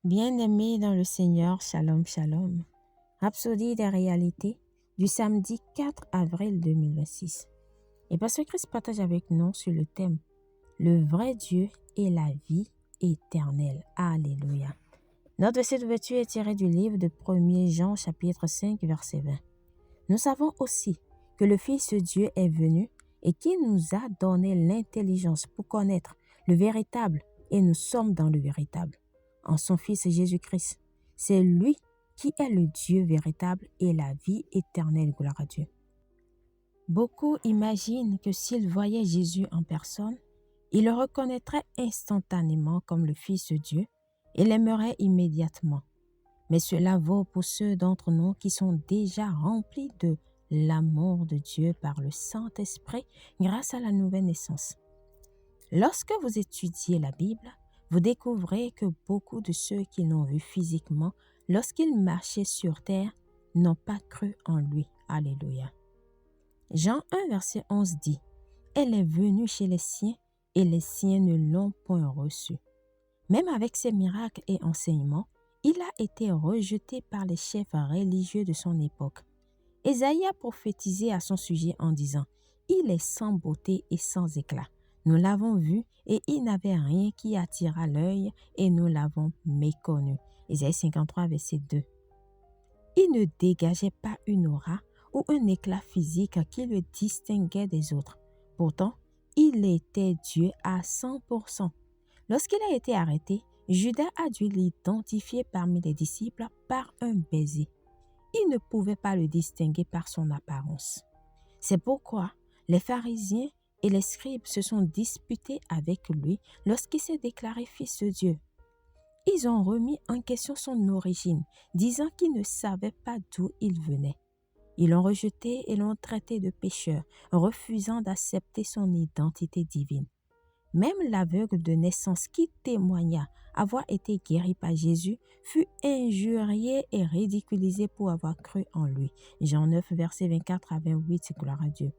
Bien-aimés dans le Seigneur, shalom, shalom. Rhapsodie des réalités du samedi 4 avril 2026. Et Pasteur Christ partage avec nous sur le thème le vrai Dieu et la vie éternelle. Alléluia. Notre verset d'ouverture est tiré du livre de 1er Jean chapitre 5 verset 20. Nous savons aussi que le Fils de Dieu est venu et qui nous a donné l'intelligence pour connaître le véritable et nous sommes dans le véritable. En son Fils Jésus-Christ, c'est lui qui est le Dieu véritable et la vie éternelle, gloire à Dieu. Beaucoup imaginent que s'ils voyaient Jésus en personne, ils le reconnaîtraient instantanément comme le Fils de Dieu et l'aimeraient immédiatement. Mais cela vaut pour ceux d'entre nous qui sont déjà remplis de l'amour de Dieu par le Saint-Esprit grâce à la nouvelle naissance. Lorsque vous étudiez la Bible, vous découvrez que beaucoup de ceux qui l'ont vu physiquement lorsqu'ils marchaient sur terre n'ont pas cru en lui. Alléluia. Jean 1 verset 11 dit « Elle est venue chez les siens et les siens ne l'ont point reçue. » Même avec ses miracles et enseignements, il a été rejeté par les chefs religieux de son époque. Ésaïe a prophétisé à son sujet en disant « Il est sans beauté et sans éclat. Nous l'avons vu et il n'avait rien qui attira l'œil et nous l'avons méconnu. » Ésaïe 53, verset 2. Il ne dégageait pas une aura ou un éclat physique qui le distinguait des autres. Pourtant, il était Dieu à 100%. Lorsqu'il a été arrêté, Judas a dû l'identifier parmi les disciples par un baiser. Il ne pouvait pas le distinguer par son apparence. C'est pourquoi les pharisiens et les scribes se sont disputés avec lui lorsqu'il s'est déclaré fils de Dieu. Ils ont remis en question son origine, disant qu'ils ne savaient pas d'où il venait. Ils l'ont rejeté et l'ont traité de pécheur, refusant d'accepter son identité divine. Même l'aveugle de naissance qui témoigna avoir été guéri par Jésus fut injurié et ridiculisé pour avoir cru en lui. Jean 9, versets 24 à 28, gloire à Dieu.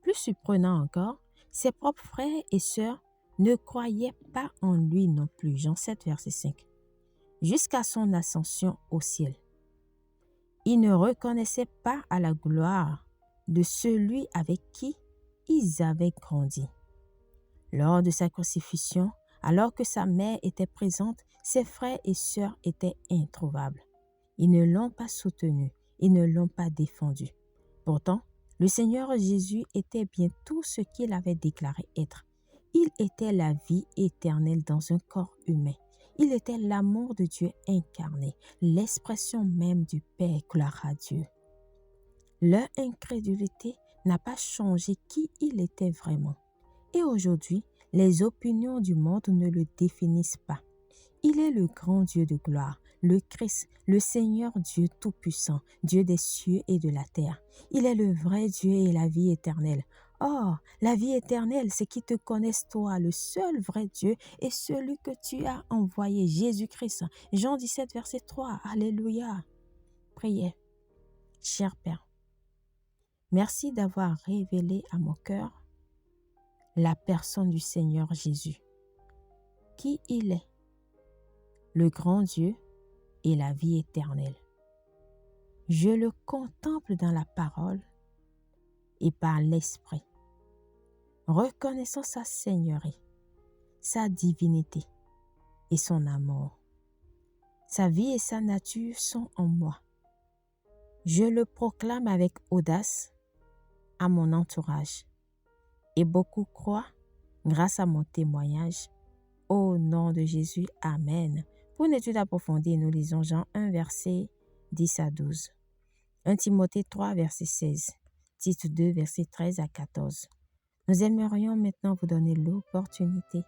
Plus surprenant encore, ses propres frères et sœurs ne croyaient pas en lui non plus. Jean 7, verset 5. Jusqu'à son ascension au ciel. Ils ne reconnaissaient pas à la gloire de celui avec qui ils avaient grandi. Lors de sa crucifixion, alors que sa mère était présente, ses frères et sœurs étaient introuvables. Ils ne l'ont pas soutenu, ils ne l'ont pas défendu. Pourtant, le Seigneur Jésus était bien tout ce qu'il avait déclaré être. Il était la vie éternelle dans un corps humain. Il était l'amour de Dieu incarné, l'expression même du Père, gloire à Dieu. Leur incrédulité n'a pas changé qui il était vraiment. Et aujourd'hui, les opinions du monde ne le définissent pas. Il est le grand Dieu de gloire, le Christ, le Seigneur Dieu Tout-Puissant, Dieu des cieux et de la terre. Il est le vrai Dieu et la vie éternelle. Or, la vie éternelle, c'est qu'ils te connaissent toi, le seul vrai Dieu et celui que tu as envoyé, Jésus-Christ. Jean 17, verset 3. Alléluia. Priez. Cher Père, merci d'avoir révélé à mon cœur la personne du Seigneur Jésus, qui il est, le grand Dieu et la vie éternelle. Je le contemple dans la parole et par l'Esprit, reconnaissant sa seigneurie, sa divinité et son amour. Sa vie et sa nature sont en moi. Je le proclame avec audace à mon entourage et beaucoup croient grâce à mon témoignage. Au nom de Jésus, Amen. Pour une étude approfondie, nous lisons Jean 1, verset 10 à 12. 1 Timothée 3, verset 16. Tite 2, verset 13 à 14. Nous aimerions maintenant vous donner l'opportunité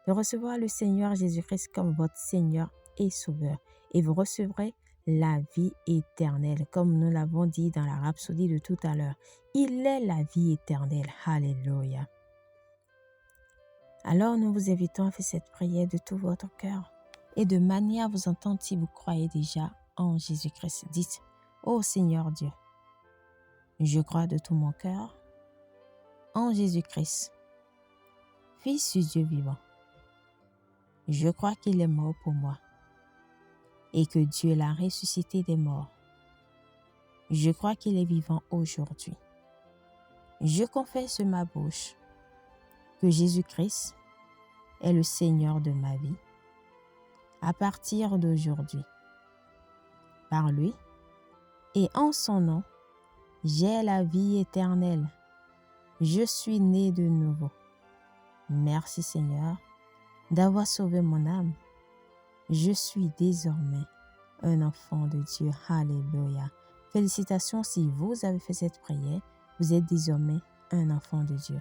de recevoir le Seigneur Jésus-Christ comme votre Seigneur et Sauveur. Et vous recevrez la vie éternelle, comme nous l'avons dit dans la rhapsodie de tout à l'heure. Il est la vie éternelle. Alléluia. Alors nous vous invitons à faire cette prière de tout votre cœur et de manière à vous entendre si vous croyez déjà en Jésus-Christ. Dites, ô Seigneur Dieu, je crois de tout mon cœur en Jésus-Christ, Fils du Dieu vivant. Je crois qu'il est mort pour moi et que Dieu l'a ressuscité des morts. Je crois qu'il est vivant aujourd'hui. Je confesse de ma bouche que Jésus-Christ est le Seigneur de ma vie à partir d'aujourd'hui. Par lui et en son nom, j'ai la vie éternelle. Je suis né de nouveau. Merci Seigneur d'avoir sauvé mon âme. Je suis désormais un enfant de Dieu. Alléluia. Félicitations si vous avez fait cette prière. Vous êtes désormais un enfant de Dieu.